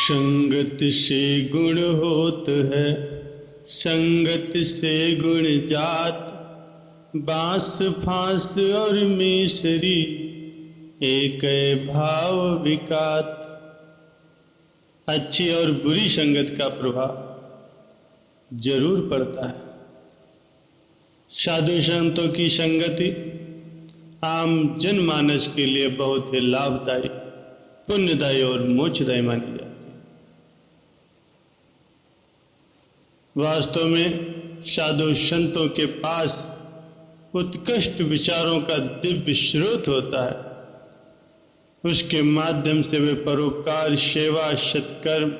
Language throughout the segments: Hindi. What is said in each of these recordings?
संगत से गुण होत है, संगत से गुण जात। बांस फांस और मिसरी एक भाव विकात। अच्छी और बुरी संगत का प्रभाव जरूर पड़ता है। साधु संतों की संगति आम जनमानस के लिए बहुत ही लाभदायी, पुण्यदायी और मोक्षदायी मानी जाती है। वास्तव में साधु संतों के पास उत्कृष्ट विचारों का दिव्य स्रोत होता है। उसके माध्यम से वे परोपकार, सेवा, सत्कर्म,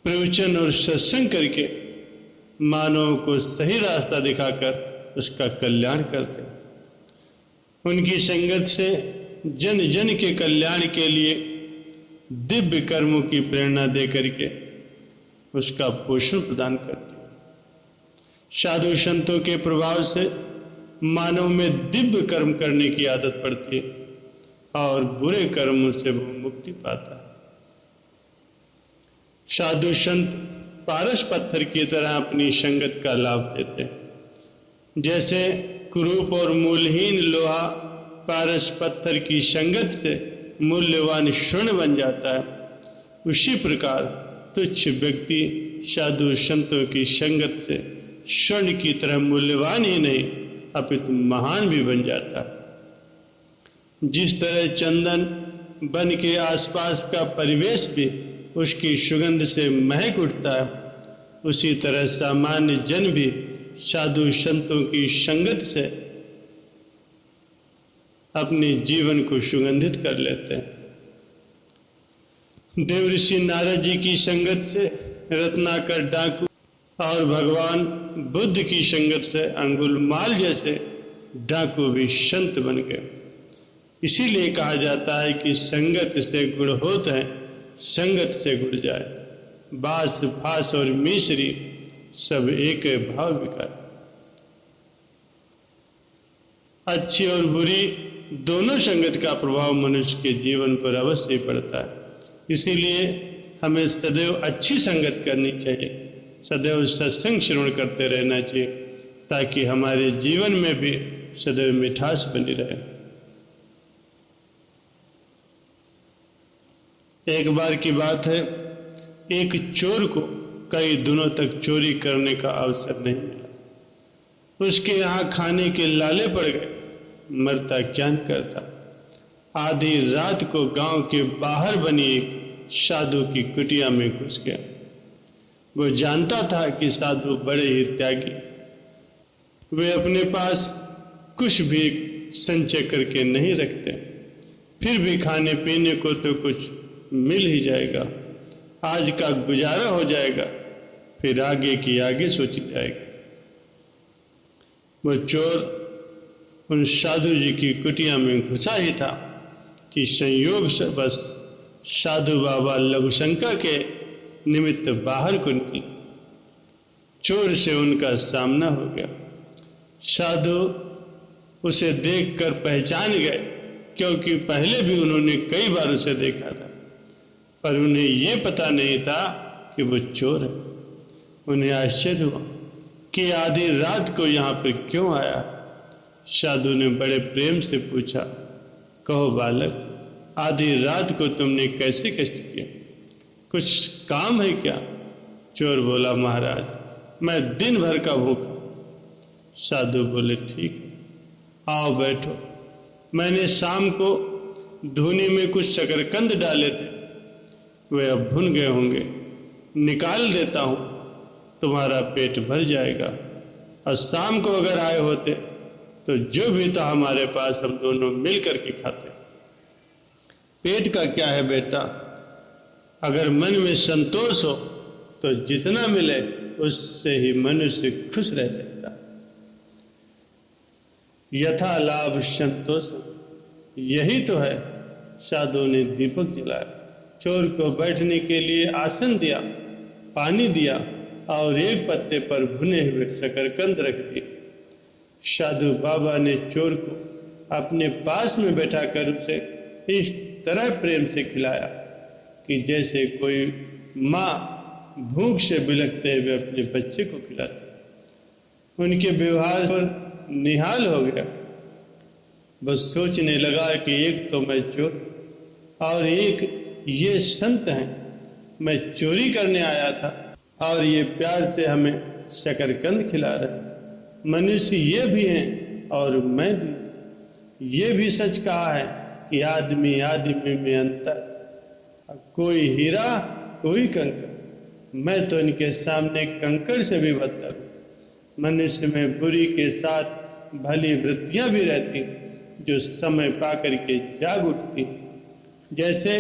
प्रवचन और सत्संग करके मानव को सही रास्ता दिखाकर उसका कल्याण करते हैं। उनकी संगत से जन जन के कल्याण के लिए दिव्य कर्मों की प्रेरणा दे करके उसका पोषण प्रदान करते हैं। साधु संतों के प्रभाव से मानव में दिव्य कर्म करने की आदत पड़ती है और बुरे कर्मों से वो मुक्ति पाता है। साधु संत पारस पत्थर की तरह अपनी संगत का लाभ लेते हैं। जैसे कुरूप और मूलहीन लोहा पारस पत्थर की संगत से मूल्यवान स्वर्ण बन जाता है, उसी प्रकार तुच्छ व्यक्ति साधु संतों की संगत से स्वर्ण की तरह मूल्यवान ही नहीं अपितु महान भी बन जाता है। जिस तरह चंदन वन के आसपास का परिवेश भी उसकी सुगंध से महक उठता है, उसी तरह सामान्य जन भी साधु संतों की संगत से अपने जीवन को सुगंधित कर लेते हैं। देवऋषि नारद जी की संगत से रत्नाकर डाकू और भगवान बुद्ध की संगत से अंगुलमाल जैसे डाकू भी संत बन गए। इसीलिए कहा जाता है कि संगत से गुण होत है, संगत से गुण जाए। बांस फांस और मिसरी सब एक भाव विकार। अच्छी और बुरी दोनों संगत का प्रभाव मनुष्य के जीवन पर अवश्य ही पड़ता है। इसीलिए हमें सदैव अच्छी संगत करनी चाहिए, सदैव सत्संग श्रवण करते रहना चाहिए, ताकि हमारे जीवन में भी सदैव मिठास बनी रहे। एक बार की बात है, एक चोर को कई दिनों तक चोरी करने का अवसर नहीं मिला। उसके यहाँ खाने के लाले पड़ गए, मरता क्या न करता। आधी रात को गांव के बाहर बनी एक साधु की कुटिया में घुस गया। वो जानता था कि साधु बड़े ही त्यागी, वे अपने पास कुछ भी संचय करके नहीं रखते, फिर भी खाने पीने को तो कुछ मिल ही जाएगा, आज का गुजारा हो जाएगा, फिर आगे की आगे सोची जाएगी। वो चोर उन साधु जी की कुटिया में घुसा ही था कि संयोग से बस साधु बाबा लघुशंका के निमित्त बाहर को निकले। चोर से उनका सामना हो गया। साधु उसे देखकर पहचान गए, क्योंकि पहले भी उन्होंने कई बार उसे देखा था, पर उन्हें ये पता नहीं था कि वो चोर है। उन्हें आश्चर्य हुआ कि आधी रात को यहाँ पर क्यों आया। साधु ने बड़े प्रेम से पूछा, कहो बालक, आधी रात को तुमने कैसे कष्ट किया, कुछ काम है क्या? चोर बोला, महाराज मैं दिन भर का भूखा। साधु बोले, ठीक है, आओ बैठो। मैंने शाम को धूनी में कुछ शकरकंद डाले थे, वे अब भुन गए होंगे, निकाल देता हूँ, तुम्हारा पेट भर जाएगा। और शाम को अगर आए होते तो जो भी था हमारे पास हम दोनों मिल करके खाते। पेट का क्या है बेटा, अगर मन में संतोष हो तो जितना मिले उससे ही मनुष्य खुश रह सकता। यथा लाभ संतोष, यही तो है। साधु ने दीपक जलाया, चोर को बैठने के लिए आसन दिया, पानी दिया और एक पत्ते पर भुने हुए शकरकंद रख दिए। साधु बाबा ने चोर को अपने पास में बैठाकर उसे इस तरह प्रेम से खिलाया कि जैसे कोई माँ भूख से बिलखते हुए अपने बच्चे को खिलाती। उनके व्यवहार पर निहाल हो गया। बस सोचने लगा कि एक तो मैं चोर और एक ये संत हैं। मैं चोरी करने आया था और ये प्यार से हमें शकरकंद खिला रहे। मनुष्य ये भी हैं और मैं भी। ये भी सच कहा है कि आदमी आदमी में अंतर, कोई हीरा कोई कंकर। मैं तो इनके सामने कंकड़ से भी बदतर हूँ। मनुष्य में बुरी के साथ भली वृत्तियाँ भी रहती जो समय पाकर के जाग उठती। जैसे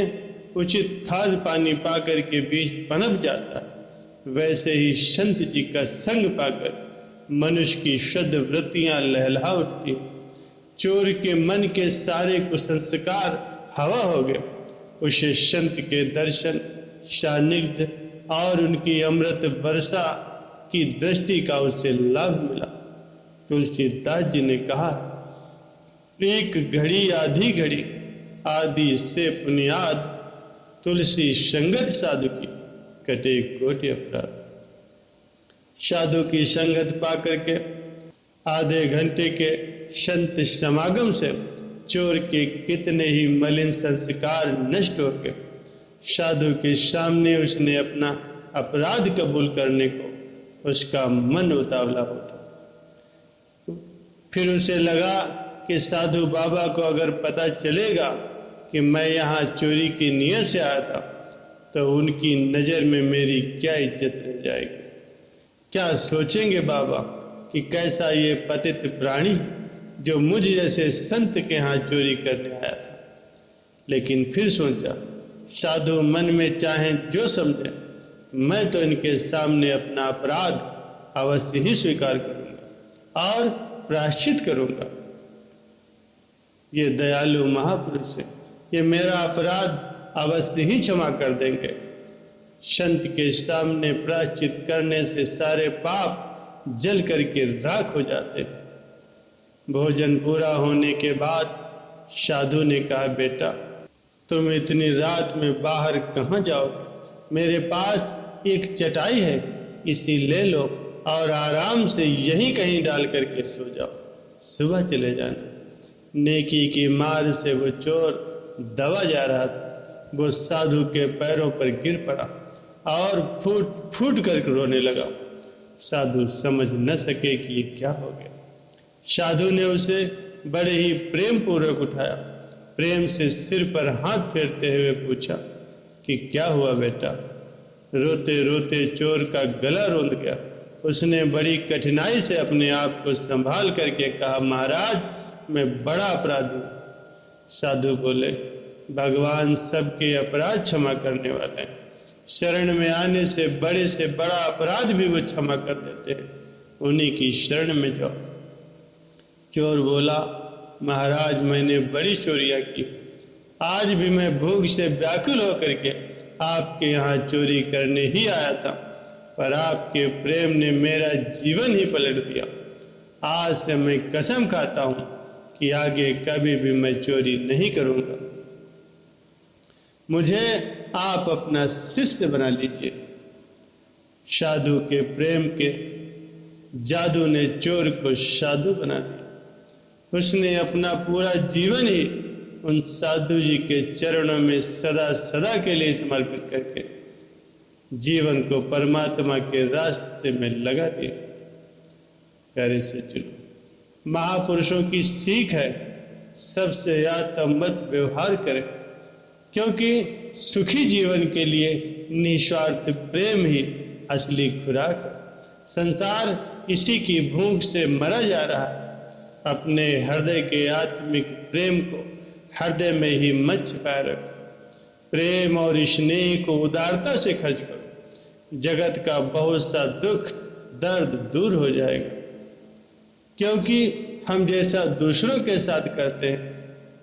उचित खाद पानी पाकर के बीज पनप जाता, वैसे ही संत जी का संग पाकर मनुष्य की शुद्ध वृत्तियाँ लहला उठती। चोर के मन के सारे कुसंस्कार हवा हो गए। उसे संत के दर्शन, सानिध्य और उनकी अमृत वर्षा की दृष्टि का उसे लाभ मिला। तुलसीदास जी ने कहा, एक घड़ी आधी घड़ी आदि से पुनियाद, तुलसी संगत साधु की कटे कोटि अपराध। साधु की संगत पाकर के आधे घंटे के संत समागम से चोर के कितने ही मलिन संस्कार नष्ट हो गए। साधु के सामने उसने अपना अपराध कबूल करने को उसका मन उतावला उठा। फिर उसे लगा कि साधु बाबा को अगर पता चलेगा कि मैं यहाँ चोरी की नीयत से आया था तो उनकी नज़र में मेरी क्या इज्जत रह जाएगी। क्या सोचेंगे बाबा कि कैसा ये पतित प्राणी है जो मुझ जैसे संत के यहाँ चोरी करने आया था। लेकिन फिर सोचा, साधु मन में चाहे जो समझे, मैं तो इनके सामने अपना अपराध अवश्य ही स्वीकार करूँगा और प्रायश्चित करूँगा। ये दयालु महापुरुष है, ये मेरा अपराध अवश्य ही क्षमा कर देंगे। संत के सामने प्रायश्चित करने से सारे पाप जल करके राख हो जाते। भोजन पूरा होने के बाद साधु ने कहा, बेटा तुम इतनी रात में बाहर कहाँ जाओगे? मेरे पास एक चटाई है, इसी ले लो और आराम से यहीं कहीं डाल करके सो जाओ, सुबह चले जाना। नेकी की मार से वो चोर दबा जा रहा था। वो साधु के पैरों पर गिर पड़ा और फूट फूट कर रोने लगा। साधु समझ न सके कि ये क्या हो गया। साधु ने उसे बड़े ही प्रेम पूर्वक उठाया, प्रेम से सिर पर हाथ फेरते हुए पूछा कि क्या हुआ बेटा? रोते रोते चोर का गला रोंद गया। उसने बड़ी कठिनाई से अपने आप को संभाल करके कहा, महाराज मैं बड़ा अपराधी हूँ। साधु बोले, भगवान सबके अपराध क्षमा करने वाले हैं। शरण में आने से बड़ा अपराध भी वो क्षमा कर देते हैं। उन्हीं की शरण में जाओ। चोर बोला, महाराज मैंने बड़ी चोरियां की, आज भी मैं भूख से व्याकुल होकर के आपके यहाँ चोरी करने ही आया था, पर आपके प्रेम ने मेरा जीवन ही पलट दिया। आज से मैं कसम खाता हूँ कि आगे कभी भी मैं चोरी नहीं करूँगा। मुझे आप अपना शिष्य बना लीजिए। साधु के प्रेम के जादू ने चोर को साधु बना दिया। उसने अपना पूरा जीवन ही उन साधु जी के चरणों में सदा सदा के लिए समर्पित करके जीवन को परमात्मा के रास्ते में लगा दिया। प्यारे सज्जनों, महापुरुषों की सीख है, सबसे याद मत व्यवहार करें, क्योंकि सुखी जीवन के लिए निस्वार्थ प्रेम ही असली खुराक है। संसार इसी की भूख से मरा जा रहा है। अपने हृदय के आत्मिक प्रेम को हृदय में ही मत छिपाए रखो। प्रेम और स्नेह को उदारता से खर्च करो। जगत का बहुत सा दुख दर्द दूर हो जाएगा, क्योंकि हम जैसा दूसरों के साथ करते हैं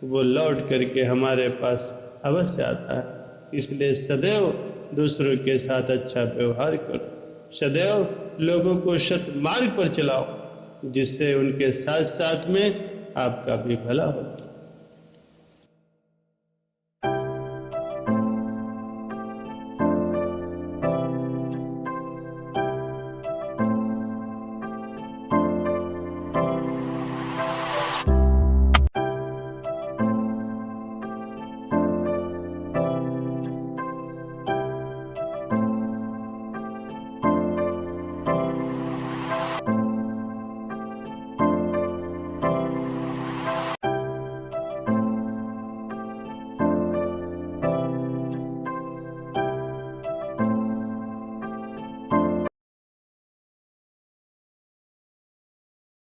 वो लौट करके हमारे पास अवश्य आता है। इसलिए सदैव दूसरों के साथ अच्छा व्यवहार करो। सदैव लोगों को सत्मार्ग पर चलाओ, जिससे उनके साथ साथ में आपका भी भला हो।